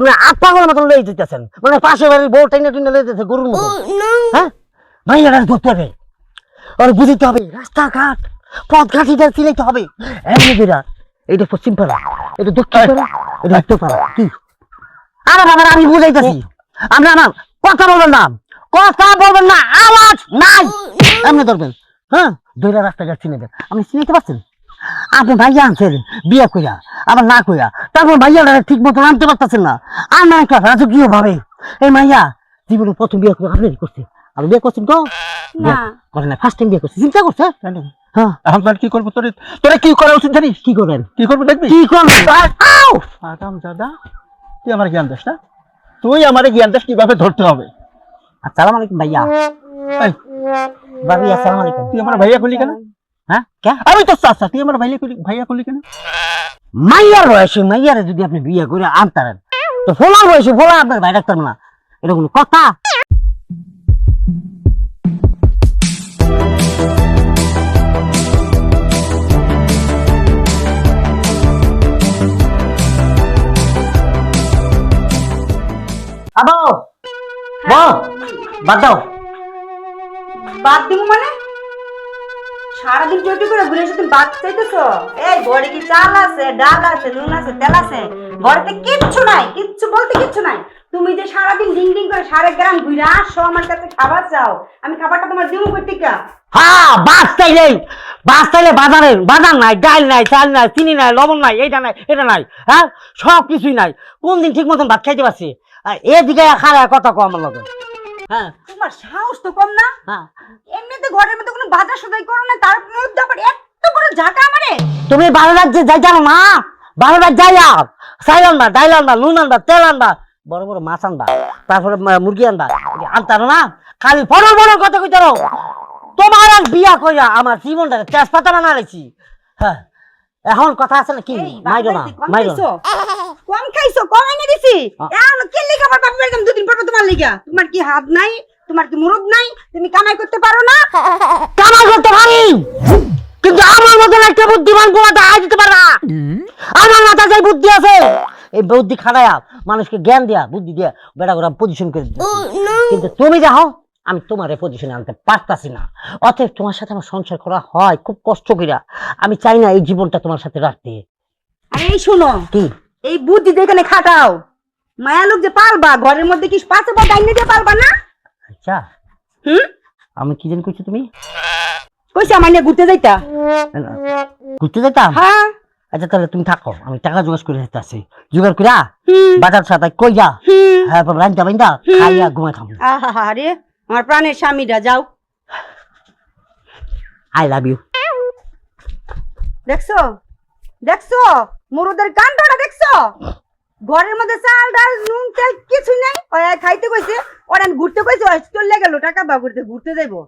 আপনি পাগলের মতন লয়ে যেতেছেন, মানে পাশে বাড়ির বউ টাইনা টুইনা লয়ে যেতেছে গরুর মতো। হ্যাঁ, মাইয়াটা ধরতে হবে, আর বুঝতে হবে রাস্তাঘাট পথ ঘাটিটা চিনাইতে হবে। এমনি বিরা, এইটা পশ্চিম পাড়া, এটা দক্ষিণ পাড়া, এটা উত্তর পাড়া। কি আমার আমি বুঝাইতেছি, আপনি আমার কথা বলবেন না, কথা বলবেন না, আওয়াজ নাই। এমনি ধরবেন, হ্যাঁ, দুইটা রাস্তাঘাট চিনে দেন। আপনি চিনাইতে পারছেন? আপনি ভাইয়া আনছেন বিয়া কইয়া, আবার না কইয়া, তারপর ভাইয়াটা ঠিক মতো আনতে পারতেছেন না। আর না একটা রাজকীয় ভাবে এই মাইয়া জীবনে প্রথম বিয়ে করে আপনি করছে। আপনি বিয়ে করছেন তো? না করে না, ফার্স্ট টাইম বিয়ে করছে, চিন্তা করছে। হ্যাঁ, আমরা কি করবো? তোরে কি করা উচিত জানিস? কি করবেন? কি করবো দেখবি? কি করবেন? আরাম দাদা, তুই আমার জ্ঞান দিস না, তুই আমার জ্ঞান দিস কিভাবে ধরতে হবে। আসসালামু আলাইকুম ভাইয়া। এই, ভাবি আসসালামু আলাইকুম। তুই আমার ভাইয়া করলি কেন? হ্যাঁ, কে? আমি তো চাচা, তুই আমার ভাইয়া করলি কেন? মাইয়ার বয়সে মাইয়ারে যদি আপনি বিয়ে করে আনতারেন, তো ফোলার বয়সে ফোলা আপনার ভাই রাখতাম না, এটা কোনো কথা? আবো বাদ দাও। বাদ দিব মানে? সারাদিন চটি করে ঘুরে এসে তুমি বাদ চাইতেছো? এই ঘরে কি চাল আছে, ডাল আছে, নুন আছে, তেল আছে? ঘরেতে কিচ্ছু নাই, কিচ্ছু বলতে কিচ্ছু নাই। তুমি যে সারাদিন ডিং ডিং করে সারা গ্রাম ঘুরে আসো আমার কাছে খাবার চাও, আমি খাবারটা তোমার দিব করতে কা? হ্যাঁ, বাস চাইলে বাজার নাই, ডাল নাই, চাল নাই, চিনি নাই, লবণ নাই, এইটা নাই, এটা নাই, হ্যাঁ, সব কিছুই নাই। কোন দিন ঠিক মতন ভাত খাইতে পারছি? এদিকে খারাপ কথা কম আমার লগে। হ্যাঁ তোমার সাহস তো কম না? হ্যাঁ, এমনিতে ঘরের মধ্যে কোনো বাজার সদাই করো না, তার মধ্যে আবার এত বড় ঝাঁকা আমারে। তুমি বারো রাজ্যে যাই জানো না? বারো রাত যাইয়া চাইল আনবা, ডাইল আনবা, নুন আনবা, তেল আনবা, বড় বড় মাছ আনবা, তারপরে মুরগি আনবা, আনতারো না? খালি বড় বড় কথা কইতারো। তোমার আর বিয়া কইরা আমার জীবনটা তেজপাতা বানা লাইছি। হ্যাঁ, এখন কথা আছে না কি? এই, মাইরো না, কম মাইরো খাইছো? না। কম খাইছো, কম এনে দিছি। এখন কি লিগা আবার বাপের বাড়ি দুদিন পর পর তোমার লিগা? তোমার কি হাত নাই? তোমার কি মুরুদ নাই? তুমি কামাই করতে পারো না? কামাই করতে পারি, কিন্তু আমার মতন একটা বুদ্ধিমান পোলা দেখা দিতে পারে না। আমার মাথা যাই বুদ্ধি আছে, এই বুদ্ধি খাটায়া মানুষকে জ্ঞান দিয়া, বুদ্ধি দিয়া বেড়া করে পজিশন করে দিতে। কিন্তু তুমি যাও, আমি তোমার পজিশনে আনতে পারতাছি না। অতএব তোমার সাথে আমার সংসার করা হয় খুব কষ্ট কইরা। আমি চাই না এই জীবনটা তোমার সাথে রাখতে। আরে এই শোনো, কি এই বুদ্ধি যেখানে খাটাও, মায়া লোক যে পালবা, ঘরের মধ্যে কি পাঁচে পা ডাইনে দিয়ে পালবা না? আচ্ছা, হুম, আমি কি জানি কইছো তুমি? কইছে আমার নিয়ে ঘুরতে যাইতা। ঘুরতে যেতাম? হ্যাঁ, আচ্ছা তাহলে তুমি থাকো, আমি টাকা জোগাড় করে যেতেছি। জোগাড় কইরা হুম, বাজার সাথে কই যা, হুম। হ্যাঁ, রান্না বান্না খাইয়া ঘুমাই খাবো। আহা রে, আমার প্রাণের স্বামীরা, যাও। I love you. দেখছো, দেখছো মুরুদের কাণ্ডটা দেখছো? ঘরের মধ্যে চাল ডাল নুন তেল কিছু নাই, ওই খাইতে কইছে, ওরা ঘুরতে কইছে, চলে গেল টাকা বা ঘুরতে ঘুরতে যাইবো।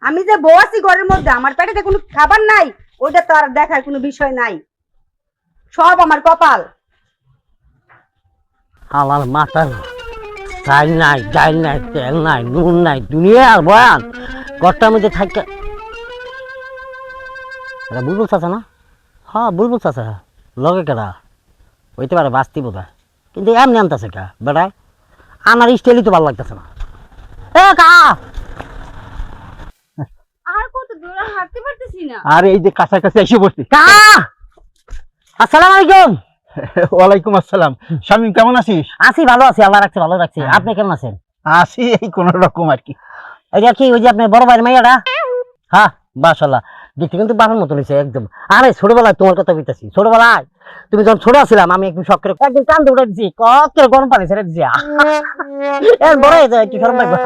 আমি যে বউ আছি ঘরের মধ্যে, আমার পেটে কোনো খাবার নাই, ওইটা তো আর দেখার কোনো বিষয় নাই। সব আমার কপাল। আমার মাথার চাল নাই, ডাল নাই, তেল নাই, নুন নাই, দুনিয়া আর বয়ান ঘরটার মধ্যে থাকে। এটা বুলবুল চাচা না? হ্যাঁ, বুলবুল চাচা লগে কেডা হইতে পারে, বাঁচতি বোধ হয়, কিন্তু এমনি আনতেছে কা বেড়ায়। আমার স্টাইলই তো ভালো লাগতেছে না। এ কা, আর কত দূর হাঁটতে পারতেছি না। আর এই যে কাছাকাছি এসে পড়ছি। কা, আসসালামু আলাইকুম। ওয়ালাইকুম আসসালাম। শামীম, কেমন আছিস? আছি, ভালো আছি, আল্লাহ রাখছে, ভালো রাখছে। আপনি কেমন আছেন? আছি এই কোন রকম আর কি। এটা কি ওই যে আপনার বড় ভাইয়ের মাইয়াটা? হ্যাঁ, মাশাআল্লাহ, দেখতে কিন্তু বাবার মতো হয়েছে একদম। আরে ছোটবেলায় তোমার কথা বলতেছি, ছোটবেলায় তুমি যখন ছোট ছিলাম, আমি একটু শখ করে একদিন কান্দে উঠে দিচ্ছি, কত গরম পানি ছেড়ে দিচ্ছি। এর বড় হয়ে যায়, একটু সরম পাইবো।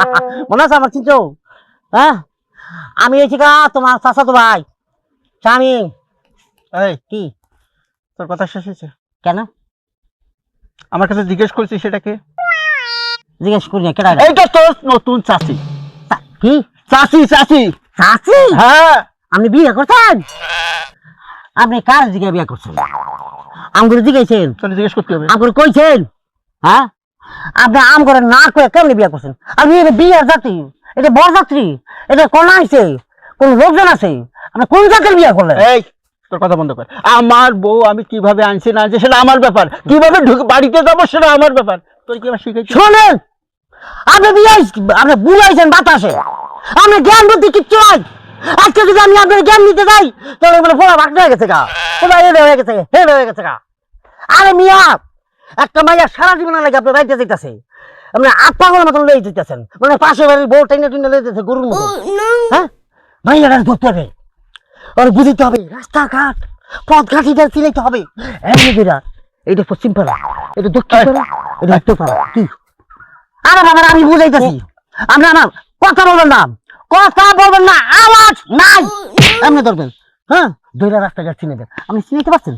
মনে আছে আমার চিন্তা? হ্যাঁ, আমি এই ঠিকা তোমার চাচাতো ভাই শামীম। এই, কি তোর কথা শেষ হয়েছে? কেন আমার কাছে জিজ্ঞেস করছিস সেটাকে? জিজ্ঞেস করি না, কেডা? এইটা তোর নতুন চাচি। কি চাচি? চাচি? চাচি? হ্যাঁ। আপনি বিয়ে করছেন? আপনি কার জিজ্ঞাসা বিয়ে করছেন? আমগুলো জিজ্ঞাসেন? তোর জিজ্ঞেস করতে হবে। আমগুলো কইছেন? হ্যাঁ, আপনি আম করে না করে কেমনি বিয়ে করছেন? আপনি এটা বিয়ের জাতি, এটা বর যাত্রী, এটা কন্যা আছে, কোন লোকজন আছে, আপনি কোন জাতের বিয়ে করলেন? এই, তোর কথা বন্ধ কর। আমার বউ আমি কিভাবে আনছি না আনছি সেটা আমার ব্যাপার, কিভাবে বাড়িতে যাবো সেটা আমার ব্যাপার। তোর কি আমার শিখাইছি? শোনেন, আপনি আপনি বুঝাইছেন বাতাসে, আপনি জ্ঞান বুদ্ধি কিচ্ছু নাই। আজকে যদি আমি আপনার জ্ঞান নিতে যাই তাহলে বলে ফোলা ভাগ হয়ে গেছে গা, ফোলা এ হয়ে গেছে, হে হয়ে গেছে গা। আরে মিয়া, একটা মাইয়া সারা জীবন লাগে আপনার বাড়িতে যেতেছে, আপনি আট পাগলের মতন লয়ে যেতেছেন, মানে পাশে বাড়ির বউ টাইনে টুইনে লয়ে যেতেছে গরুর মতো। হ্যাঁ, মাইয়াটা ধরতে হবে, আর বুঝতে হবে রাস্তাঘাট পথ ঘাটিটা চিনাইতে হবে। এমনি বিরা, এটা পশ্চিম পাড়া, এটা দক্ষিণ পাড়া, এটা উত্তর পাড়া। কি আরে বাবা, আমি বুঝাইতেছি, আপনি আমার কথা বলবেন না, কথা বলবেন না, আওয়াজ নাই, এমনি ধরবেন। হ্যাঁ, দুইটা রাস্তাঘাট চিনে দেন। আপনি চিনাইতে পারছেন?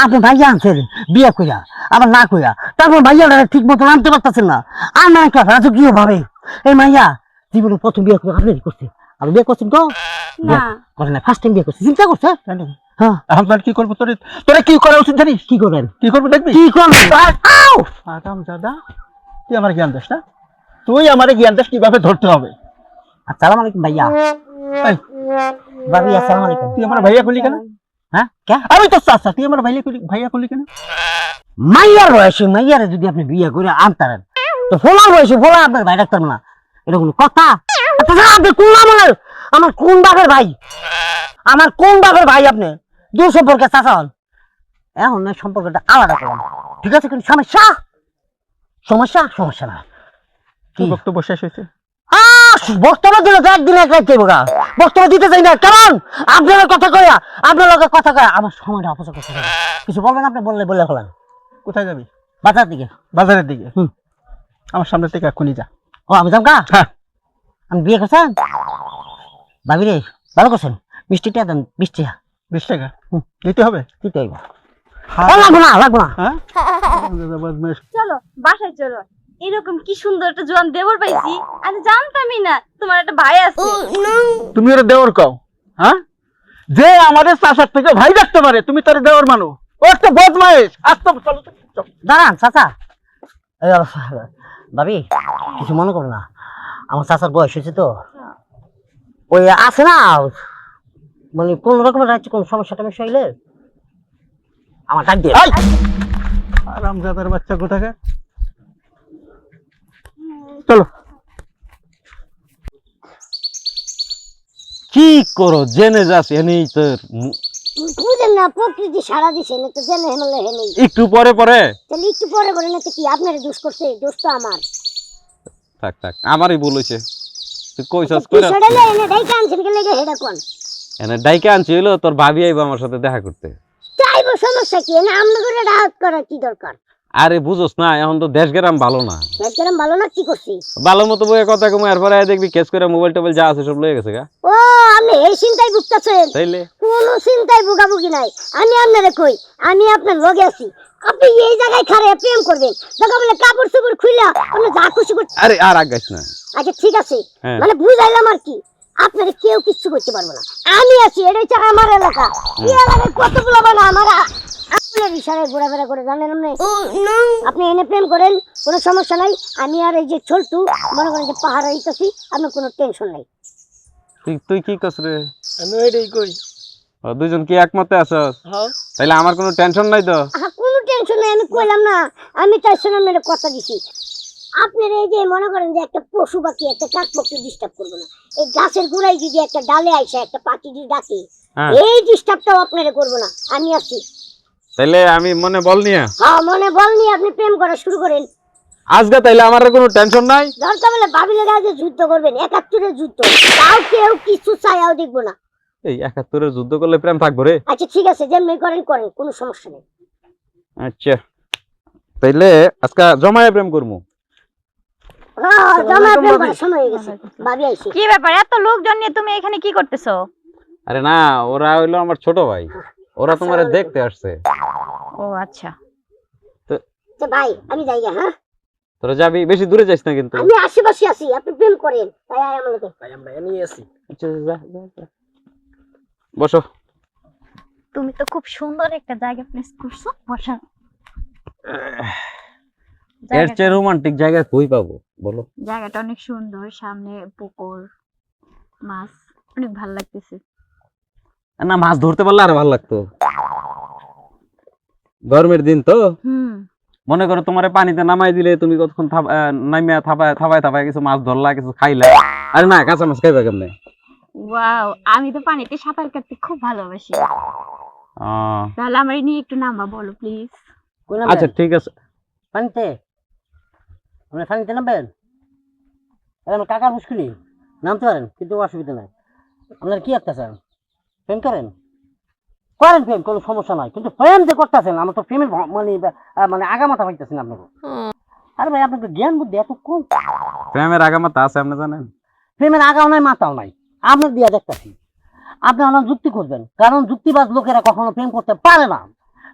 আপনি ভাইয়া আনছেন বিয়া কইয়া, আবার না কইয়া, তারপর ভাইয়াটা ঠিক মতো আনতে পারতেছেন না। আর না একটা রাজকীয় ভাবে এই মাইয়া জীবনে প্রথম বিয়ে করে আপনি করছে। আপনি বিয়ে করছেন তো? না। করে না, ফার্স্ট টাইম বিয়ে করছে, চিন্তা করছে। হ্যাঁ, এখন তাহলে কি করবো? তোরে কি করা উচিত জানিস? কি করবেন? কি করবো দেখবি? কি করবেন? আউ! আরাম দাদা, তুই আমার জ্ঞান দিস না? তুই আমার জ্ঞান দিস কিভাবে ধরতে হবে। আসসালামু আলাইকুম ভাইয়া। এই, ভাবি আসসালামু আলাইকুম। তুই আমার ভাইয়া খুলি কেন? হ্যাঁ, কে? আমি তো চাচা, তুই আমার ভাইয়া খুলি কেন? মাইয়ার বয়সে মাইয়ারে যদি আপনি বিয়ে করে আনতারেন তো ফোলার বয়সে ফোলা আপনার ভাই ডাক্তার না, এটা কোনো কথা? আচ্ছা, আপনি কোন আমার আমার কোন বাপের ভাই? আমার কোন বাপের ভাই? আপনি দূর সম্পর্কে চাচা হন, এখন না সম্পর্কটা আলাদা করেন, ঠিক আছে? কিন্তু সমস্যা সমস্যা সমস্যা না। কি বক্তব্য শেষ হয়েছে? বক্তব্য দিলে তো একদিন এক রাখতে বোকা, বক্তব্য দিতে চাই না। কেমন আপনার কথা কয়া, আপনার লোকের কথা কয়া আমার সময়টা অপচয় করতে হবে। কিছু বলবেন? আপনি বললে বলে ফেলেন। কোথায় যাবি? বাজার দিকে। বাজারের দিকে? আমার সামনে থেকে এক্ষুনি যা। ও, আমি যাম কা? হ্যাঁ। আমি বিয়ে করছেন ভাবি রে, ভালো করছেন। মিষ্টিটা দেন, 20 টাকা। 20 টাকা দিতে হবে? দিতে হইব। লাগবো না, লাগবো না। হ্যাঁ, চলো বাসায় চলো। এরকম কি সুন্দর একটা জোয়ান দেবর পাইছি, আমি জানতামই না তোমার একটা ভাই আছে। তুমি ওরা দেওয়ার কও? হ্যাঁ, যে আমাদের চাচার থেকে ভাই ডাকতে পারে তুমি তার দেওয়ার মানো? ও একটা বদমাইশ। আসতে চলো চলো। দাঁড়ান চাচা, ভাবি কিছু মনে করো না, আমার চাচার বয়স হয়েছে তো, ওই আছে না, মানে কোন রকমের রাজ্যে কোন সমস্যা টমস্যা হইলে আমার ডাক দিয়ে। আরামজাদার বাচ্চা কোথাকে। চলো। কি করো জেনে যাস এনেই তোর বুঝেন না, প্রকৃতি সারা দিছে না তো জেনে হেমলে হেনেই। একটু পরে পরে তাহলে একটু পরে পরে না তো কি আপনারে দোষ করছে? দোষ তো আমার। থাক থাক, আমারই ভুল হইছে। তুই কইছস তুই কইরা সড়ালে এনে ডাইকা আনছেন কে লেগে হেডা কোন? এনে ডাইকে আনছি হইলো তোর ভাবি আইবো আমার সাথে দেখা করতে। চাইবো, সমস্যা কি? না আমনে করে ডাহাত করা কি দরকার? আরে বুঝোস না, এখন তো দেশ গ্রাম ভালো না। একদম ভালো না, কি করছি? ভালো মতো বইয়ে কথা কমে এরপরে দেখবি কেস করে মোবাইল টোবাইল যা আছে সব লয়ে গেছে গা। ও, আপনি এই চিন্তায় ভুগতাছেন? তাইলে কোনো চিন্তায় ভুগাভুগি নাই। আমি আপনারে কই, আমি আপনার লগে আছি। আপনি এই জায়গায় খাড়ে প্রেম করবেন, দেখা বলে কাপড় চোপড় খুইলা আপনি যা খুশি করতে। আরে আর আগাইস না। আচ্ছা ঠিক আছে, হ্যাঁ। মানে বুঝাইলাম আর কি। আপনারা কেউ কিচ্ছু করতে পারবো না, আমি আছি। এটা হচ্ছে আমার এলাকা। এই এলাকায় কতগুলো বানা আমার আপনার ইশারায় ঘোরাফেরা করে, জানেন আপনি? আপনি এনে প্রেম করেন, কোনো সমস্যা নাই। আমি আর এই যে ছোট্টু মনে করেন যে পাহাড় হইতেছি, আপনার কোনো টেনশন নাই। তুই তুই কি করছ রে? আমি এটাই কই। ও, দুইজন কি একমতে আছস? হ্যাঁ। তাইলে আমার কোনো টেনশন নাই তো। কোনো টেনশন নাই, আমি কইলাম না। আমি তার সঙ্গে আপনার কথা দিছি, আপনার এই যে মনে করেন যে একটা পশু পাখি একটা কাকপক্ষী ডিস্টার্ব করবো না। এই গাছের গোড়ায় যদি একটা ডালে আইসা একটা পাখি যদি ডাকে, হ্যাঁ। এই ডিস্টার্বটাও আপনারা করবো না। আমি আছি। তাইলে আমি মনে বল নিয়া হ্যাঁ, মনে বল নিয়ে আপনি প্রেম করা শুরু করেন। আজকে তাইলে আমার কোনো টেনশন নাই। দরকার বলে ভাবিলে যে যুদ্ধ করবেন, 71-এর যুদ্ধ। তাও কেউ কিছু চাইও দেখবো না। এই 71-এর যুদ্ধ করলে প্রেম থাকবো রে? আচ্ছা ঠিক আছে, যেমনি করেন করেন, কোনো সমস্যা নেই। আচ্ছা তাইলে আজকে জমায়ে প্রেম করবো। হ্যাঁ, জমা প্রেম করার সময় হয়ে গেছে। ভাবি আইছি। কি ব্যাপার, এত লোকজন নিয়ে তুমি এখানে কি করতেছো? আরে না, ওরা হইলো আমার ছোট ভাই, ওরা তোমারে দেখতে আসছে। ও আচ্ছা। আচ্ছা ভাই, আমি যাই গা, হ্যাঁ? তোরা যাবি, বেশি দূরে যাইস না কিন্তু। আমি আশেপাশে আছি, আপনি প্রেম করেন। তাই আয় আমার লোকে। আচ্ছা, যা, যা, যা। বসো। তুমি তো খুব সুন্দর একটা জায়গা প্লেস করছো, বসার। এর চেয়ে রোমান্টিক জায়গা কই পাবো বলো? জায়গাটা অনেক সুন্দর, সামনে পুকুর, মাছ, অনেক ভালো লাগতেছে। না, মাছ ধরতে পারলে আরো ভালো লাগতো। গরমের দিন তো, হুম। মনে করো তোমারে পানিতে নামাই দিলে তুমি কতক্ষণ নামিয়া থাপায় কিছু মাছ ধরলা, কিছু খাইলা। আরে না, কাঁচা মাছ খাইবা কেমনে? ওয়াও, আমি তো পানিতে সাঁতার কাটতে খুব ভালোবাসি। তাহলে আমার নিয়ে একটু নামবা বলো প্লিজ। আচ্ছা ঠিক আছে। পানিতে আপনি পানিতে নামবেন? আমার কাকার মুশকিলই, নামতে পারেন, কিন্তু অসুবিধা নাই। আপনার কি একটা স্যার প্রেম করেন প্রেম, কোনো সমস্যা নাই, কিন্তু প্রেম যে করতেছেন আমার তো প্রেমের মানে আগামাথা পাইতেছেন আপনাকে। আরে ভাই আপনাকে জ্ঞান বুদ্ধি এত কম। প্রেমের আগামাথা আছে আপনি জানেন? প্রেমের আগাও নাই মাথাও নাই, আপনার দিয়া দেখতেছি। আপনি আমার যুক্তি করবেন, কারণ যুক্তিবাদ লোকেরা কখনো প্রেম করতে পারে না।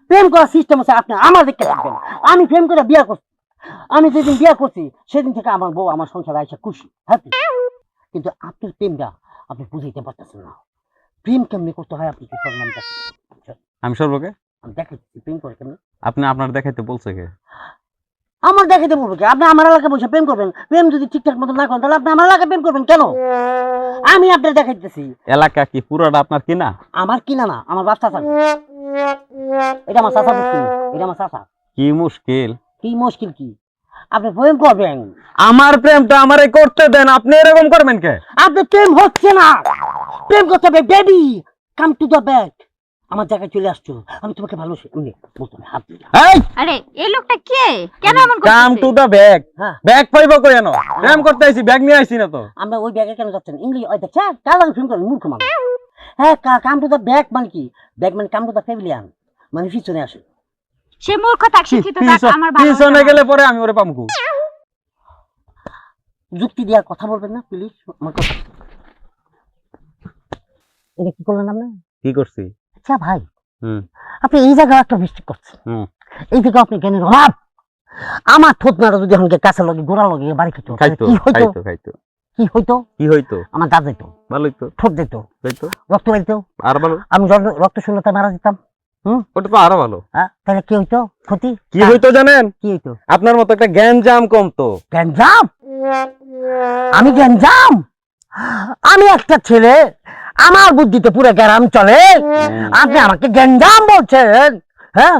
প্রেম করার সিস্টেম হচ্ছে আপনি আমার দেখতে থাকবেন। আমি প্রেম করে বিয়ে করছি, আমি যেদিন বিয়ে করছি সেদিন থেকে আমার বউ আমার সংসারে আইসা খুশি, হ্যাপি। কিন্তু আপনার প্রেমটা আপনি বুঝাইতে পারতেছেন না। প্রেম কেমনি করতে হয় আপনি কি নাম আমি সর্বকে আমি দেখাচ্ছি প্রেম করে কেমনি। আপনি আপনার দেখাইতে বলছে কে? আমার দেখাইতে বলবো কি? আপনি আমার এলাকায় বসে প্রেম করবেন। প্রেম যদি ঠিকঠাক মতো না করেন তাহলে আপনি আমার এলাকায় প্রেম করবেন কেন? আমি আপনার দেখাইতেছি। এলাকা কি পুরোটা আপনার কিনা? আমার কিনা না, আমার বাপ চাচা। এটা আমার চাচা মুশকিল, এটা আমার চাচা। কি মুশকিল? কি মুশকিল কি? আপনি প্রেম করবেন, আমার প্রেমটা আমারে করতে দেন, আপনি এরকম করবেন কে? আপনি প্রেম হচ্ছে না। প্রেম করতে হবে। Baby come to the back. আমার জায়গায় চলে আসছো, আমি তোমাকে ভালোবাসি। এমনি বলতে হবে, হাত দিলাম। এই আরে এই লোকটা কে, কেন এমন কাম টু করতেছে? দা ব্যাগ। হ্যাঁ। ব্যাগ পাইবো কই এনো? প্রেম করতে আইছি, ব্যাগ নিয়ে আইছি না তো। আমরা ওই ব্যাগে কেন যাচ্ছেন? ইংলিশ ওই দেখছে কার লাগে ফিল্ম করেন মূর্খ মানুষ। হ্যাঁ, কাম টু দ্য ব্যাক মানে কি? ব্যাগ মানে কাম টু দ্য প্যাভিলিয়ন, মানে পিছনে আসে। সে মূর্খ থাক, শিক্ষিত থাক, আমার ভালো পিছনে লাগে না। গেলে পরে আমি ওরে পামকু। যুক্তি দেওয়ার কথা বলবেন না প্লিজ। আমার কথা এটা কি করলেন আপনি? কি করছি? আচ্ছা ভাই, হুম আপনি এই জায়গায় একটা মিস্টেক করছেন। হুম এই জায়গায় আপনি জ্ঞানের অভাব। আমার থুতনাটা যদি এখন কাছে লগে গোড়া লগে বাড়ি খেত খাইতো কি হইতো? খাইতো খাইতো কি হইতো? কি হইতো? আমার দাঁত যেত, ভালোই তো ঠোঁট যেত, হইতো রক্ত বাড়িত। আর ভালো। আমি রক্ত শূন্যতা মারা যেতাম। ওটা তো আরো ভালো। হ্যাঁ, তাহলে কি হইতো? ক্ষতি কি হইতো জানেন? কি হইতো? আপনার মতো একটা গ্যাঞ্জাম কমতো। গ্যাঞ্জাম? আমি গ্যাঞ্জাম? আমি একটা ছেলে, আমার বুদ্ধিতে পুরো গ্রাম চলে, আপনি আমাকে গ্যাঞ্জাম বলছেন? হ্যাঁ,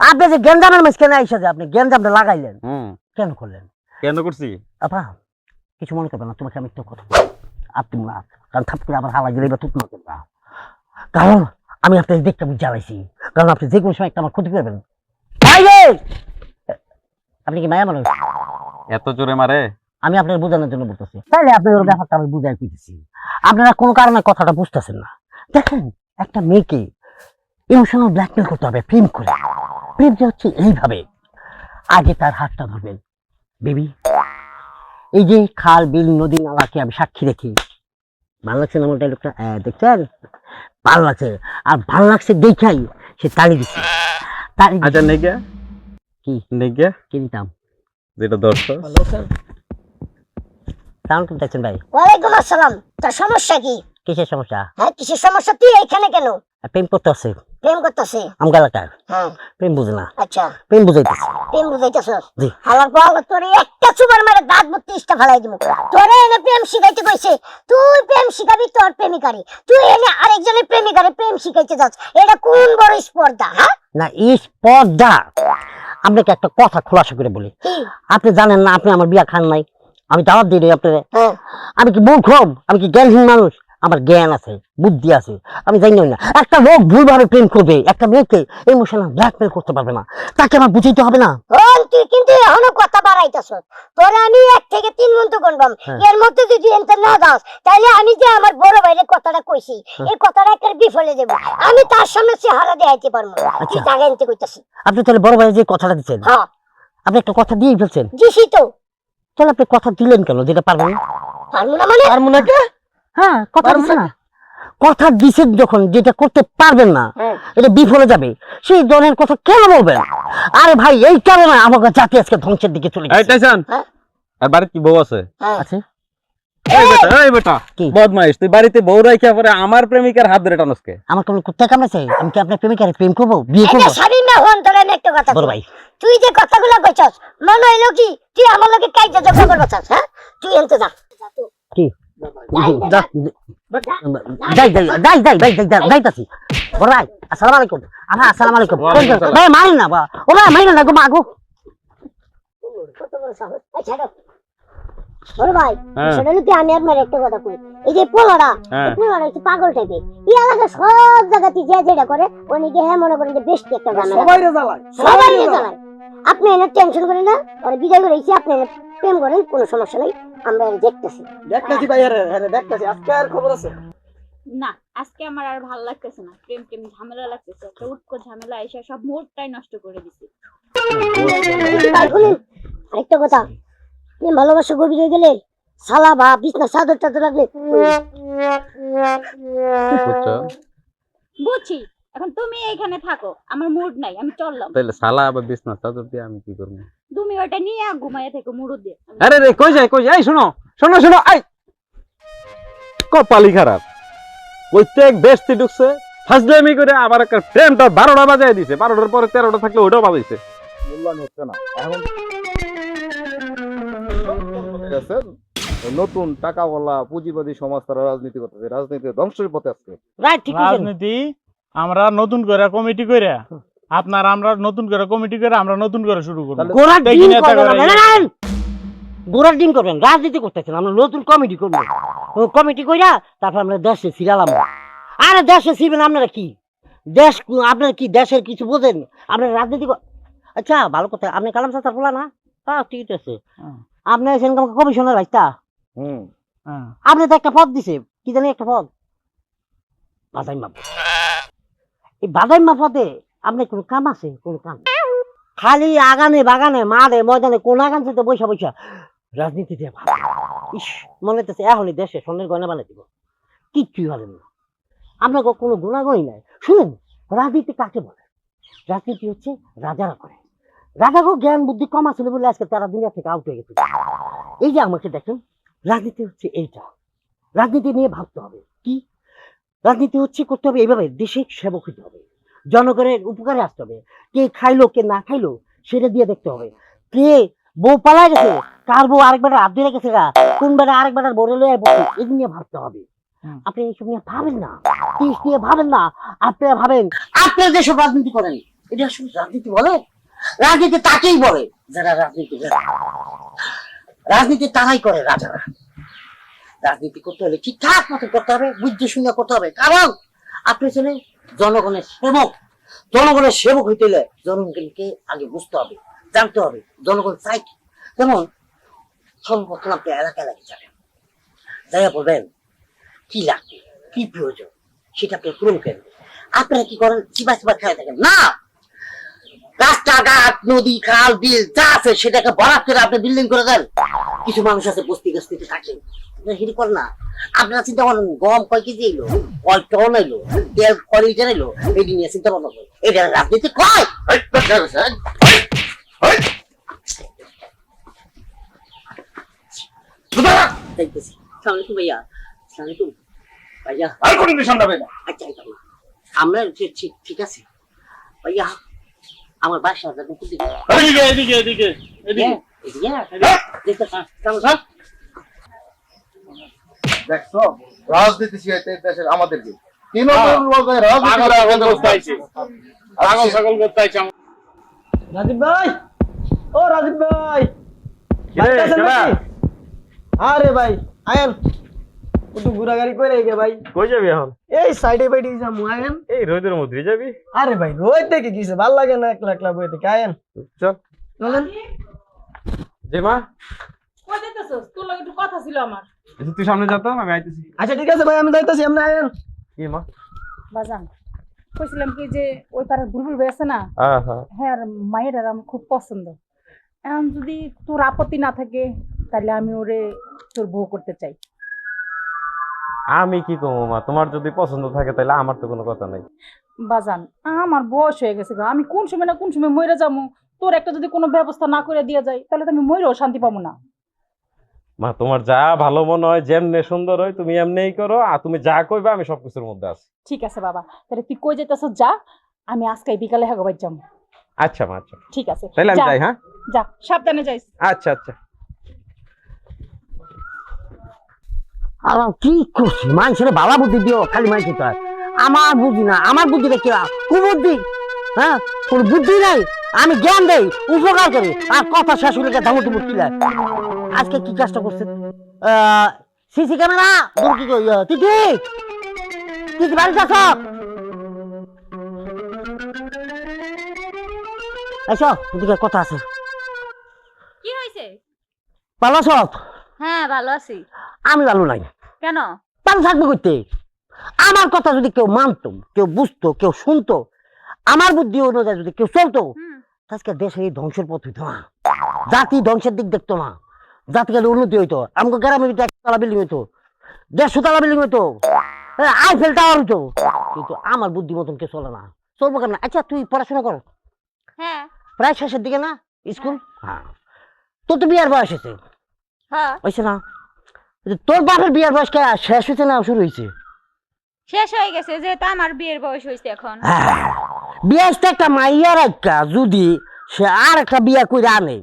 আপনি যে গ্যাঞ্জামের মাঝখানে আইসা যে আপনি গ্যাঞ্জামটা লাগাইলেন, কেন করলেন? কেন করছি? আপা কিছু মনে করবেন না, তোমাকে আমি একটু কথা বলি। আপনি না, কারণ থাপ করে আবার হালা গেলে বা তুত না করবা। কারণ আমি আপনাকে দেখতে জ্বালাইছি, কারণ আপনি যে কোনো সময় একটা আমার ক্ষতি করবেন। আপনি কি মায়া মানুষ? এত জোরে মারে? আমি আপনার বোঝানোর জন্য বলতেছি, তাহলে আপনার ওর ব্যাপারটা আমি বুঝাই পেতেছি। আপনারা কোনো কারণে কথাটা বুঝতেছেন না। দেখেন, একটা মেয়েকে ইমোশনাল ব্ল্যাকমেল করতে হবে প্রেম করে। প্রেম যে হচ্ছে এইভাবে, আগে তার হাতটা ধরবেন। বেবি, এই যে খাল বিল নদী নালাকে আমি সাক্ষী রেখি, ভালো লাগছে না আমার ডায়লগটা? দেখছেন, ভালো লাগছে। আর ভালো লাগছে দেখাই সে তালি দিচ্ছে। আচ্ছা নেগা কি নেগা কি দিতাম? যেটা দর্শক সাউন্ড কেমন দেখছেন ভাই? ওয়ালাইকুম আসসালাম। তোর সমস্যা কি? কিসের সমস্যা? হ্যাঁ, কিসের সমস্যা? তুই এইখানে কেন? প্রেম করতে আছে প্রেম করতেছে? আমগা এলাকার। হ্যাঁ, প্রেম বুঝে না, আচ্ছা, প্রেম বুঝাইতেছে। প্রেম বুঝাইতেছস? জি। হালার পাগল, তোর একটা চুবার মারে দাঁত 32টা ফালাই দিব। তোরে এনে প্রেম শিখাইতে কইছে, তুই প্রেম শিখাবি তোর প্রেমিকারে? তুই এনে আরেকজনের প্রেমিকারে প্রেম শিখাইতে যাস? এটা কোন বড় স্পর্ধা? হ্যাঁ না, এই স্পর্ধা। আপনাকে একটা কথা খোলাসা করে বলি, কি? আপনি জানেন না আপনি আমার বিয়া খান নাই? আমি দাওয়াত দিই আপনারে। হ্যাঁ, আমি কি মূর্খ? আমি কি জ্ঞানহীন মানুষ? আমার জ্ঞান আছে, বুদ্ধি আছে, আমি জানি না। একটা লোক ভুলভাবে প্রেম করবে, একটা মেয়েকে ইমোশনাল ব্ল্যাকমেল করতে পারবে না, তাকে আমার বুঝাইতে হবে না? তুই কিন্তু এখনো কথা বাড়াইতেছস। তোরে আমি 1 থেকে 3 গুণ তো গণবাম, এর মধ্যে যদি এনতে না দাস তাহলে আমি যে আমার বড় ভাইয়ের কথাটা কইছি এই কথাটা একটা বিফলে দেব। আমি তার সামনে চেহারা দেখাইতে পারবো না। তুই জায়গা এনতে কইতাছিস? আপনি তাহলে বড় ভাই যে কথাটা দিচ্ছেন, হ্যাঁ, আপনি একটা কথা দিয়ে ফেলছেন। দিছি তো। তাহলে আপনি কথা দিলেন কেন যেটা পারবেন না? পারবো না মানে? পারবো না কে? হ্যাঁ, কথা দিচ্ছেন না। কথা দিচ্ছেন যখন, যেটা করতে পারবেন না, এটা বিফলে যাবে, সেই দলের কথা কেন বলবেন? আরে ভাই, এই কারণে আমাকে জাতি আজকে ধ্বংসের দিকে চলে এই গেছে। টাইসান, হ্যাঁ? আর বাড়িতে কি বউ আছে? আছে? এই বেটা কি? বদমাইশ, তুই বাড়িতে বউ রাখিয়া পরে আমার প্রেমিকার হাত ধরে টানসকে? আমার কোনো কুত্তা কামড়েছে? আমি কি আপনার প্রেমিকারে প্রেম করবো, বিয়ে এটা করবো? স্বামী না হন, তোরে আমি একটা কথা বড় কই। ভাই, তুই যে কথাগুলো কইছস মনে হইলো কি তুই আমার লগে কাইজা ঝগড়া করবা চাস? হ্যাঁ, তুই এনতে যা। কি? যাইতাছি। বড় ভাই, আসসালামু আলাইকুম। আসসালামু আলাইকুম। ভাই মারেন না, বা ওরা মারেন না গো, মা গো। কত বড় সাহস। আচ্ছা বড় ভাই হ্যাঁ। সেটা নিতে আমি আপনার একটা কথা কই, এই যে পোলাটা হ্যাঁ। পোলাটা একটু পাগল টাইপের, এই এলাকা সব জায়গাতে যে যেটা করে উনিকে হ্যাঁ মনে করেন যে বেশ একটা জানা সবাই রেজাল্ট সবাই জ্বালায়। আপনি এনে টেনশন করেন না, ওরা বিদায় করে এসে আপনি এনে প্রেম করেন, কোনো সমস্যা নাই, আমরা এর দেখতেছি। দেখতেছি ভাই, আরে দেখতেছি আজকে আর খবর আছে। না আজকে আমার আর ভালো লাগতেছে না, প্রেম প্রেম ঝামেলা লাগতেছে, একটা উটকো ঝামেলা এসে সব মুডটাই নষ্ট করে দিছে। তাই শুনেন আরেকটা কথা, প্রেম ভালোবাসা গভীরে গেলে সালা বা বিছনা চাদর টাদর লাগলে বুঝছো? বুঝছি, এখন তুমি এইখানে থাকো, আমার মুড নাই, আমি চললাম। তাহলে শালা আবার বিছনা চাদর দিয়ে আমি কি করবো? তুমি ওটা নিয়ে ঘুমাইয়া থেকো মুরুদ দিয়ে। আরে রে কই যায় এই শোনো শোনো শোনো আই কপালি খারাপ, প্রত্যেক বেস্তি ঢুকছে ফাজলামি করে আবার একটা প্রেমটা 12টা বাজায় দিছে, 12টার পরে 13টা থাকলে ওটাও বাজাইছে। মূল্যায়ন হচ্ছে না এখন গেছেন, নতুন টাকাওয়ালা পুঁজিবাদী সমাজ তারা রাজনীতি করতেছে, রাজনীতি ধ্বংসের পথে আজকে। রাইট, ঠিক আছে। রাজনীতি আমরা নতুন করে কমিটি করে আমরা নতুন করে কমিটি করে আমরা নতুন করে শুরু করব। গোড়ার দেখি ডিম নেতা করবেন করে না, না, না, গোড়ার ডিম করবেন, রাজনীতি করতেছেন, আমরা নতুন কমিটি করবো। ও কমিটি কইরা তারপর আমরা দেশে ছিলাম। আরে দেশে ছিবেন আপনারা কি দেশ, আপনারা কি দেশের কিছু বোঝেন? আপনারা রাজনীতি আচ্ছা ভালো কথা, আপনি কালাম চাচার বলা না, হ্যাঁ ঠিক আছে। আপনি আছেন কমিশনার রাস্তা, হুম, আপনি তো একটা পদ দিছে, কি জানি একটা পদ বাদাইমা পদ। এই বাদাইমা পদে আপনার কোনো কাম আছে? কোনো কাম নেই। খালি আগানে বাগানে মাঠে ময়দানে কোন আগানছে তো বৈশা বৈশা রাজনীতিতে ভাব। ইস, মনে হচ্ছে এখনই দেশে স্বর্ণের গয়না বানিয়ে দিব, কিচ্ছুই হলেন না। আপনার কোনো গুণাগুণই নাই। শুনেন, রাজনীতি কাকে বলে? রাজনীতি হচ্ছে রাজারা করে। রাজারও জ্ঞান বুদ্ধি কম আছিল বলে আজকে তারা দুনিয়া থেকে আউট হয়ে গেছে। এই যে আমাকে দেখেন, রাজনীতি হচ্ছে এইটা। রাজনীতি নিয়ে ভাবতে হবে কি, রাজনীতি হচ্ছে করতে হবে এইভাবে, দেশে সেবক হতে হবে, জনগণের উপকারে আসতে হবে। কে খাইলো কে না খাইলো সেটা দিয়ে দেখতে হবে। কে বউ পালায় গেছে, কার বউ আরেকবার হাত ধরে গেছে, কোন বেড়া আরেকবার বড় লয়ে বসে, এগুলো নিয়ে ভাবতে হবে। আপনি এইসব নিয়ে ভাবেন না, দেশ নিয়ে ভাবেন না, আপনারা ভাবেন আপনারা যেসব রাজনীতি করেন এটা আসলে রাজনীতি বলে? রাজনীতি তাকেই বলে যারা রাজনীতি করে। রাজনীতি তারাই করে রাজারা। রাজনীতি করতে হলে ঠিকঠাক মতো করতে হবে, বুঝতে শুনে করতে হবে, কারণ আপনি ছিলেন জনগণের সেবক। জনগণের সেবক হইতে হলে জনগণকে আগে বুঝতে হবে, জানতে হবে জনগণ চাই কি। যেমন সর্বপ্রথম আপনি এলাকা এলাকায় যাবেন, যাইয়া বলবেন কি লাগবে, কি প্রয়োজন, সেটা আপনি পূরণ করেন। আপনারা কি করেন? চিবা চিবা খেয়ে থাকেন না, রাস্তাঘাট নদী খাল বিল যা আছে সেটাকে বরাদ করে আপনি বিল্ডিং করে দেন। কিছু মানুষ আছে বস্তি গস্তিতে থাকে, হিড়ি করেন না। আপনারা চিন্তা করেন গম কয় কেজি এলো, কয় টন এলো, তেল কয় লিটার এলো, এটি নিয়ে চিন্তা ভাবনা করেন। এটা রাজনীতি কয়? দেখতেছি। আসসালামু আলাইকুম ভাইয়া। আসসালামু আলাইকুম ভাইয়া। আর কোন নিশান যাবে না। আচ্ছা আচ্ছা, আমরা ঠিক আছে ভাইয়া। আমার বাসা যাবেন কোন দিকে? এদিকে এদিকে এদিকে এদিকে। দেখছো রাজনীতি শিখাইতে দেশের আমাদেরকে তিন রাজীব ভাই, ও রাজীব ভাই, কিরে, কেডা? আরে ভাই আয়েন একটু ঘোরাঘুরি করে গে ভাই। কই যাবি এখন? এই সাইডে বাইডে যাবো, আয়েন। এই রোদের মধ্যে যাবি? আরে ভাই রোদ দেখে কিসে ভাল লাগে না, একলা একলা বই থেকে, আয়েন চল। চলেন। যে মা, কই যাইতেছস? তোর লগে একটু কথা ছিল আমার। তুই সামনে যা তো, আমি আইতেছি। আচ্ছা ঠিক আছে ভাই, আমি যাইতেছি, আপনি আয়েন। কি মা? বাজান কইছিলাম কি যে ওই পাড়ার বুলবুল ভাই আছে না, হ্যাঁ হ্যাঁ। হ্যাঁ আর মায়ের আমার খুব পছন্দ। এখন যদি তোর আপত্তি না থাকে তাহলে আমি ওরে তোর বউ করতে চাই। আমি কি কমো মা, তোমার যদি পছন্দ থাকে তাহলে আমার তো কোনো কথা নাই। বাজান আমার বয়স হয়ে গেছে গা, আমি কোন সময় না কোন সময় মরে যাবো, তোর একটা যদি কোনো ব্যবস্থা না করে দিয়ে যায় তাহলে তো আমি মরেও শান্তি পাবো না। মা তোমার যা ভালো মনে হয়, যেমনে সুন্দর হয় তুমি এমনিই করো, আর তুমি যা কইবা আমি সবকিছুর মধ্যে আছি। ঠিক আছে বাবা, তাহলে তুই কই যাইতেছ যা, আমি আজকে বিকালে হাগবাই যাবো। আচ্ছা মা, আচ্ছা ঠিক আছে তাহলে আমি যা, যাই। হ্যাঁ যা সাবধানে যাইস। আচ্ছা আচ্ছা। আর কি করছি, মানুষের বালা বুদ্ধি দিও, খালি মানুষ আমার বুদ্ধি না, আমার বুদ্ধিটা কি কুবুদ্ধি? হ্যাঁ, কোন বুদ্ধি নাই। আমি জ্ঞান দেই, উপকার করি, আর কথা শেষ হলে ধামু টুমু কিলা। আজকে কি কাজটা করছে? সিসি ক্যামেরা কি কই তিতি তিতি বাড়িতে আছো? এসো, এদিকে কথা আছে। কি হয়েছে? ভালো আছো? হ্যাঁ ভালো আছি। আমি ভালো নাই। কেন? ভালো থাকবে করতে। আমার কথা যদি কেউ মানতো, কেউ বুঝতো, কেউ শুনতো, আমার বুদ্ধি অনুযায়ী যদি কেউ চলতো, আজকে দেশে এই ধ্বংসের পথ হইতো না, জাতি ধ্বংসের দিক দেখতো না, জাতিকে উন্নতি হইতো। আমাকে গ্রামের ভিতরে 1 তলা বিল্ডিং হইতো, 150 তলা বিল্ডিং হইতো, আইফেল টাওয়ার হইতো। কিন্তু আমার বুদ্ধি মতন কেউ চলে না, চলবো কেমন? আচ্ছা তুই পড়াশোনা কর, হ্যাঁ প্রায় শেষের দিকে না স্কুল? হ্যাঁ, তোর তো বিয়ার বয়স হয়েছে, হ্যাঁ হয়েছে না? তোর বাপের বিয়ার বয়স শেষ হয়েছে না শুরু হয়েছে? শেষ হয়ে গেছে, যেহেতু আমার বিয়ের বয়স হয়েছে এখন। বিয়াসটা একটা মাইয়ার একটা যদি সে আর একটা বিয়া করে আনে,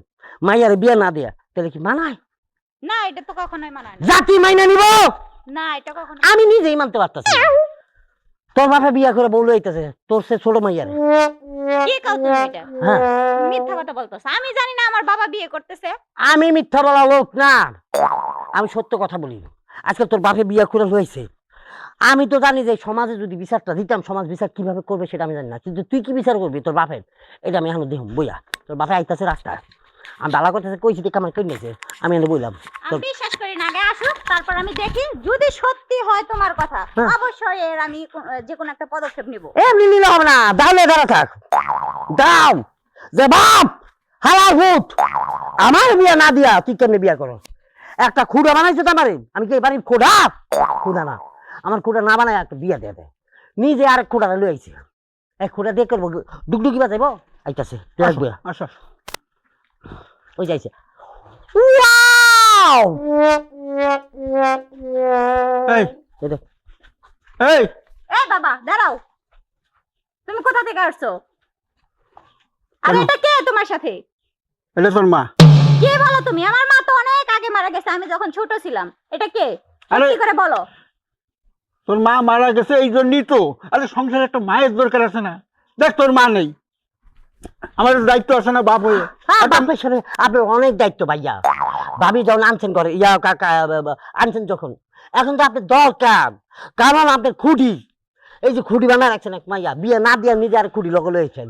মাইয়ার বিয়া না দেয়া, তাহলে কি মানায়? না এটা তো কখনোই মানায় না। জাতি মাইনা নিব? না এটা কখনো। আমি নিজেই মানতে পারতাছি না। তোর বাপে বিয়া করে বউ লইতেছে তোর সে ছোট মাইয়ার। কি কও তুমি এটা? হ্যাঁ, মিথ্যা কথা বলতেছ। আমি জানি না আমার বাবা বিয়ে করতেছে। আমি মিথ্যা বলা লোক না, আমি সত্য কথা বলি। আজকে তোর বাপে বিয়া করে হয়েছে, আমি তো জানি যে সমাজে যদি বিচারটা দিতাম, সমাজ বিচার কিভাবে করবে সেটা আমি জানি না, কিন্তু তুই কি বিচার করবি তোর বাপের, এটা আমি এখন দেখুন বইয়া। তোর বাপে আইতাছে রাস্তায়, আমি বালা করতেছে কইছি দেখে আমার কই নিয়েছে, আমি এনে বইলাম। আমি বিশ্বাস করি না, আগে আসুক তারপর আমি দেখি, যদি সত্যি হয় তোমার কথা অবশ্যই এর আমি যে কোনো একটা পদক্ষেপ নিব। এমনি নিলে হবে না, দাওলে দাঁড়া থাক, দাও যে বাপ হালাল ভূত, আমার বিয়া না দিয়া তুই কেমনে বিয়া করো? একটা খুঁড়া বানাইছে তো আমারে, আমি কি এই বাড়ির খুঁড়া? খুঁড়া না, আমার খুঁড়া না বানায় একটা বিয়া দিয়ে দেয়, নিজে আরেক খুঁড়া লই আইছে, এক খুঁড়া দিয়ে করবো ডুগডুগি বাজাইবো। আইতাছে তুই আসবো, আসো। ওই যাইছে। ওয়াও! এই এই দেখ, এই এই বাবা দাঁড়াও, তুমি কোথা থেকে আসছো? আর কেন? এটা কে তোমার সাথে? এটা তোর মা। কি বলো তুমি? আমার মা তো অনেক আগে মারা গেছে, আমি যখন ছোট ছিলাম। এটা কে? আরে- সত্যি করে বলো। তোর মা মারা গেছে এই জন্যই তো। আরে সংসারে একটা মায়ের দরকার আছে না? দেখ তোর মা নেই, আমার দায়িত্ব আছে না বাপ হয়ে? হ্যাঁ বাপের সাথে আপনার অনেক দায়িত্ব ভাইয়া। ভাবি যখন আনছেন করে ইয়া কাকা আনছেন যখন, এখন তো আপনার দরকার, কারণ আপনার খুঁটি, এই যে খুঁটি বানা রাখছেন এক মাইয়া, বিয়ে না দিয়ে নিজে আর খুঁটি লগলে হয়েছেন,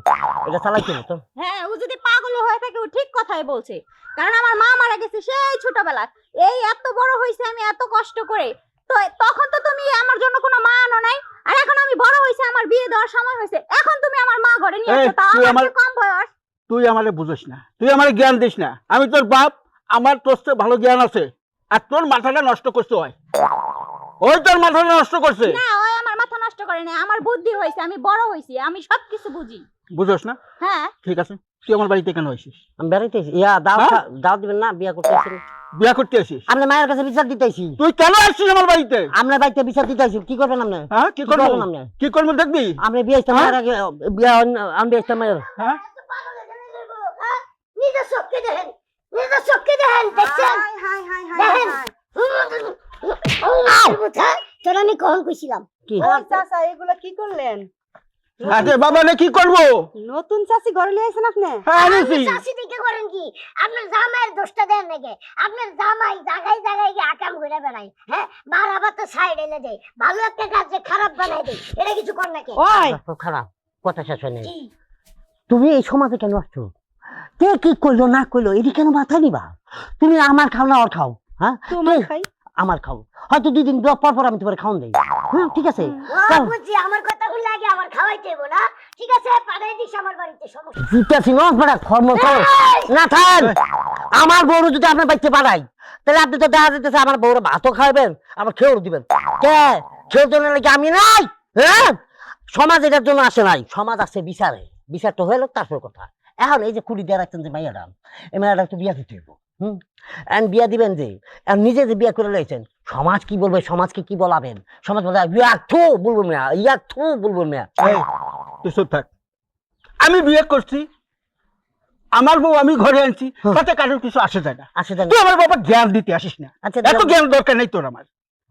এটা চালাইছে না তো? হ্যাঁ, ও যদি পাগল হয়ে থাকে ও ঠিক কথাই বলছে, কারণ আমার মা মারা গেছে সেই ছোটবেলা, এই এত বড় হইছে আমি এত কষ্ট করে, তো তখন তো তুমি আমার জন্য কোনো মা আনো নাই, আর এখন আমি বড় হইছে, আমার বিয়ে দেওয়ার সময় হইছে, এখন তুমি আমার মা ঘরে নিয়ে এই, আসছো, তাও তুই আমার আমার- চেয়ে কম বয়স। তুই আমারে বুঝিস না, তুই আমারে জ্ঞান দিস না। আমি তোর বাপ, আমার তোর চেয়ে ভালো জ্ঞান আছে, আর তোর মাথাটা নষ্ট করছে হয়, ওই তোর মাথাটা নষ্ট করছে। না, ওই আমার মাথা নষ্ট করে না, আমার বুদ্ধি হইছে, আমি বড় হইছি, আমি সবকিছু বুঝি। বুঝোস না? হ্যাঁ ঠিক আছে, তুই আমার বাড়িতে কেন আসিস? আমি বেড়াইতে আইছি, ইয়া দাও হ্যাঁ? দাও দিবেন না, বিয়া করতে আসছেন? বিয়া করতে আসিস? আপনার মায়ের কাছে বিচার দিতে আইছি। তুই কেন আসছিস আমার বাড়িতে? আপনার বাড়িতে বিচার দিতে আইছি, কি করবেন আপনি? হ্যাঁ, কি কি করবো? করবেন আপনি? কি করবো দেখবি? আপনি বিয়ে ইস্তা মায়ের আগে বিয়া আমি বিয়ে ইস্তা মায়ের। হ্যাঁ, নিজের চোখকে দেখেন, নিজের চোখকে দেখেন, দেখছেন? হাই হাই হাই হাই দেখেন। হাই। তোর আমি কখন কইছিলাম? কি ওই চাচা এগুলা কি করলেন? আরে বাবা রে কি করবো? নতুন চাচি ঘরে লিয়ে আইছেন আপনি? হ্যাঁ আনিছি। চাষি দিকে করেন কি? আপনার জামাইয়ের দোষটা দেন নাকি? আপনার জামাই জায়গায় জায়গায় গিয়ে আকাম ঘুরে বেড়ায়, হ্যাঁ, বারাবার তো সাইড এলে দেয়, ভালো একটা কাজ যে খারাপ বানাই দেয়, এটা কিছু কর নাকি? ওই খারাপ কথা শেষ হয় নাই। তুমি এই সমাজে কেন আসছো? কে কি করলো না করলো এটি কেন মাথায় নিবা? তুমি আমার খাও না ওর খাও, হ্যাঁ তোমার কে? খাই। আমার খাও, হয়তো 2 দিন পর পর আমি তোমার খাওন দেই, হ্যাঁ ঠিক আছে। ও বুঝছি, আমার কথা শুনলে আগে আবার খাওয়াইতে হইব না? ঠিক আছে, পাঠাই দিস আমার বাড়িতে, সমস্যা নেই। জিতাছি নস বেটা কর্ম কর না থাক। আমার বউর যদি আপনার বাড়িতে পাঠাই, তাহলে আপনি তো দেখা যেতেছে আমার বউর ভাতও খাইবেন, আবার খেয়েও দিবেন। কে খেয়ের জন্য নাকি আমি নাই? হ্যাঁ, সমাজ এটার জন্য আসে নাই, সমাজ আসে বিচারে, বিচারটা হয়ে লোক তারপর কথা। এখন এই যে কুড়ি দিয়ে রাখছেন যে মাইয়াটা, এই মাইয়াটা তো বিয়া দিতে হইব, বিয়া দিবেন যে, আর নিজে যে বিয়া করে লইছেন, সমাজ কি বলবে, সমাজকে কি বলাবেন? সমাজ বলবে ইয়াক থু বলবো মেয়া, ইয়াক থু বলবো মেয়া। এই, তুই চুপ থাক। আমি বিয়ে করছি, আমার বউ আমি ঘরে আনছি, তাতে কারোর কিছু আসে যায় না। আসে দেন। তুই আমার বাবা জ্ঞান দিতে আসিস না, আচ্ছা এত জ্ঞান দরকার নেই তোর আমার।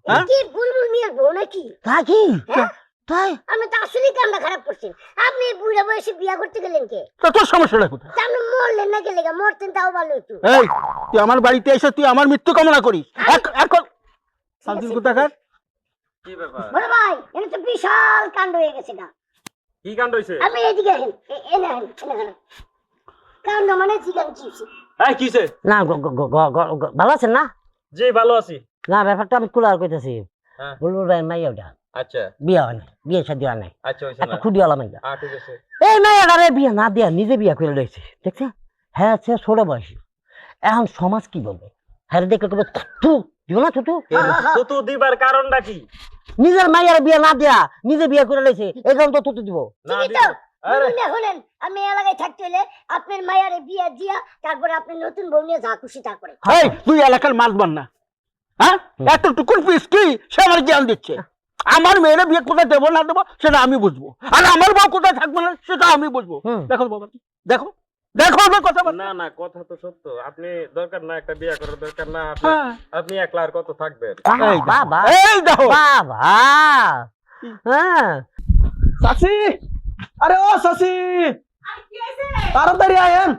হ্যাঁ, কি বুলবুল মিয়ার বউ নাকি? তা কি? হ্যাঁ? তাই আমি তো আসলেই কামটা খারাপ করছি। আপনি এই বুড়া বয়সে বিয়া করতে গেলেন কে? তো তোর সমস্যাটা কোথায়? তা আপনি মরলেন না গেলে মরতেন তাও ভালো হতো। এই তুই আমার বাড়িতে এসে তুই আমার মৃত্যু কামনা করিস এখন শান্তির কোথাকার? কি ব্যাপার? বড় ভাই এটা তো বিশাল কাণ্ড হয়ে গেছে না। কি কাণ্ড হইছে? আপনি এদিকে আসেন, এনে আসেন, এনে আসেন। কাণ্ড মানে চিকেন চিপস। এই কিছে? না ভালো আছেন না? জি ভালো আছি। না ব্যাপারটা আমি কুলার কইতেছি। হ্যাঁ। বুলবুল ভাই মাইয়া ওটা আচ্ছা বিয়া হয় না, বিয়ে শাদী হয় নাই, আচ্ছা হইছে একটা না। খুদিওয়ালা মাইয়া। ঠিক আছে। এই মাইয়াটারে বিয়া না দিয়া নিজে বিয়া করে রয়েছে, দেখছে? হ্যাঁ সে ছোট বয়সী। এখন সমাজ কি বলবে? হ্যাঁ দেখলে কবে থুতু দিও না থুতু। তুতু দিবার কারণটা কি? নিজের মাইয়ার বিয়া না দিয়া নিজে বিয়া করে রয়েছে, এই কারণ তো থুতু দিব। না ঠিকই তো। বলুন না, শুনেন, আমি এলাকায় থাকতে হলে আপনার মায়ারে বিয়া দিয়া তারপরে আপনি নতুন বউ নিয়ে যা খুশি তা করে। এই তুই এলাকার মাতবার না, হ্যাঁ? এতটুকুন পিস কি সে আমার জ্ঞান দিচ্ছে? আমার মেয়েরা বিয়ে কোথায় দেবো না দেবো সেটা আমি বুঝবো, আর আমার বউ কোথায় থাকবে না সেটা আমি বুঝবো। দেখো বাবা, দেখো দেখো আমার কথা বল। না না কথা তো সত্য। আপনি দরকার না একটা বিয়ে করার দরকার না। হ্যাঁ। আপনি একলা আর কত থাকবেন? এই দেখো, বাবা এই দেখো বাবা হ্যাঁ চাচি, আরে ও চাচি, তাড়াতাড়ি আয়েন,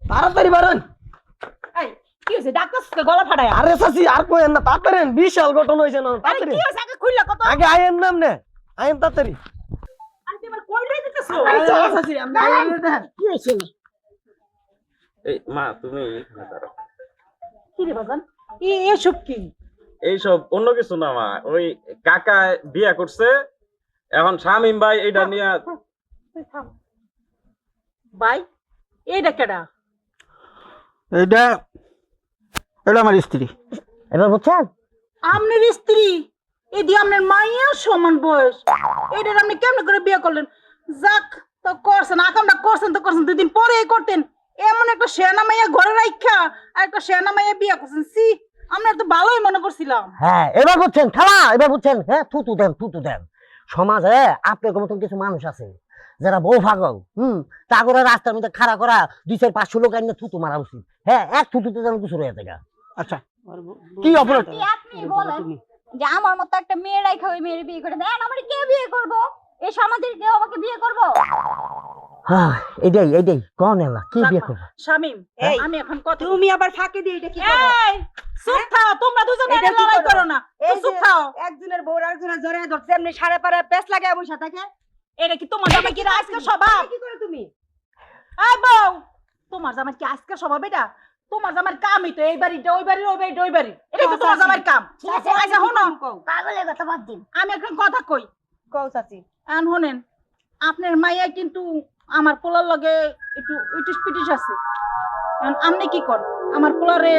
তাড়াতাড়ি বাড়েন। এই কি হইছে? ডাক্তার গলা ফাটায়। আরে চাচি আর কইেন না, তাড়াতাড়ি আয়েন, বিশাল ঘটনা হয়েছে না, তাড়াতাড়ি কি হইছে? আগে খুললা কত? আগে আয়েন নাম নে, আয়েন তাড়াতাড়ি। আন্টি আমার কই লই দিতেছো? আরে ও চাচি, আমি আয়েন দেন। কি হয়েছে? এই মা তুমি এখানে দাঁড়াও। কি রে বাজান? এসব কি? এইসব অন্য কিছু না মা, ওই কাকা বিয়া করছে, এখন শামিম ভাই এটা নিয়ে। ভাই এইটা কেডা? এটা এটা আমার স্ত্রী। এবার বুঝছেন? আপনার স্ত্রী? এই দিয়ে আপনার মাইয়ার সমান বয়স, এটার আপনি কেমন করে বিয়ে করলেন? যাক তো করছেন, আকামটা করছেন তো করছেন, 2 দিন পরেই করতেন। এমন একটা শেয়ানা মাইয়া ঘরে রাখা আর একটা শেয়ানা মাইয়া বিয়ে করছেন, সি আমরা তো ভালোই মনে করছিলাম। হ্যাঁ এবার বুঝছেন খালা, এবার বুঝছেন? হ্যাঁ থুতু দেন থুতু দেন। সমাজে আপনার মতন কিছু মানুষ আছে যারা বউ পাগল, তা করে রাস্তার মধ্যে খাড়া করা 200-500 লোক আইনে থুতু মারা উচিত। হ্যাঁ এক থুতুতে যেন কিছু রয়ে থাকে। আচ্ছা কি অপরাধ? আপনি বলেন যে আমার মতো একটা মেয়ে রাইখা ওই মেয়ের বিয়ে করে দেন, আমার কে বিয়ে করব? এই সমাজের কেউ আমাকে বিয়ে করব? হ্যাঁ এইটাই কোন এলা কি বিয়ে করবো? শামিম, এই, আমি এখন কথা তুমি আবার ফাঁকি দিয়ে এটা কি করো? এই চুপ থাও, তোমরা দুজনে এটা কি লড়াই করো? করো না। এই চুপ যে থাও। একজনের বউ আরেকজনের জড়ায় ধরছে, এমনি সাড়ে পারে পেছ লাগায় বসে থাকে। এটা কি তোমার জামাই কি আজকে স্বভাব? কি করে তুমি? এই বউ, তোমার জামাই কি আজকে স্বভাব? এটা তোমার জামার কামই তো, এই বাড়িটা ওই বাড়ির, ওই বাড়িটা ওই বাড়ির, এটা তো তোমার জামার কাম। আচ্ছা শোনো, পাগলের কথা বাদ দিন। আমি একটা কথা কই। কও চাচি। এখন শোনেন, আপনার মাইয়া কিন্তু আমার পোলার লগে একটু ইটিস পিটিস আছে। এখন আপনি কি কর? আমার পোলারে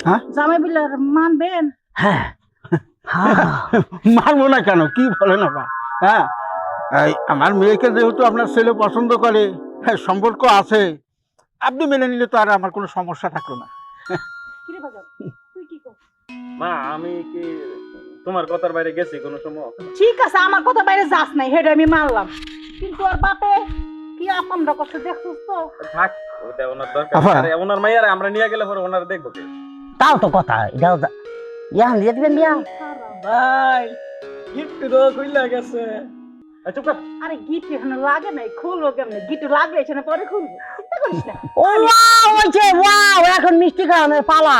হ্যাঁ? জামাই বিলার মানবেন? হ্যাঁ হ্যাঁ মানবো না কেন? কি বলে না বা? হ্যাঁ এই আমার মেয়েকে যেহেতু আপনার ছেলে পছন্দ করে, হ্যাঁ সম্পর্ক আছে, আপনি মেনে নিলে তো আর আমার কোনো সমস্যা থাকলো না। কি রে বাজার, তুই কি কর? মা আমি কি তোমার কথার বাইরে গেছি কোনো সময়? ঠিক আছে, আমার কথা বাইরে যাস নাই, হেডে আমি মানলাম, কিন্তু আর বাপে কি আপনরা করতে দেখছিস তো? থাক, ওটা ওনার দরকার। আফা। আরে ওনার মাইয়ারে আমরা নিয়ে গেলে পরে ওনার দেখবো কে? তাও তো কথা। এটাও ইয়া দিয়ে দিবেন বিয়া। ভাই গিফট তো কইলা গেছে। চুপ কর। আরে গিট এখানে লাগে নাই, খুলবো কেমনে? গিট লাগলে এখানে পরে খুলবো, চিন্তা করিস না। ও ওয়াও হইছে ওয়াও, এখন মিষ্টি খাওয়ানোর পালা।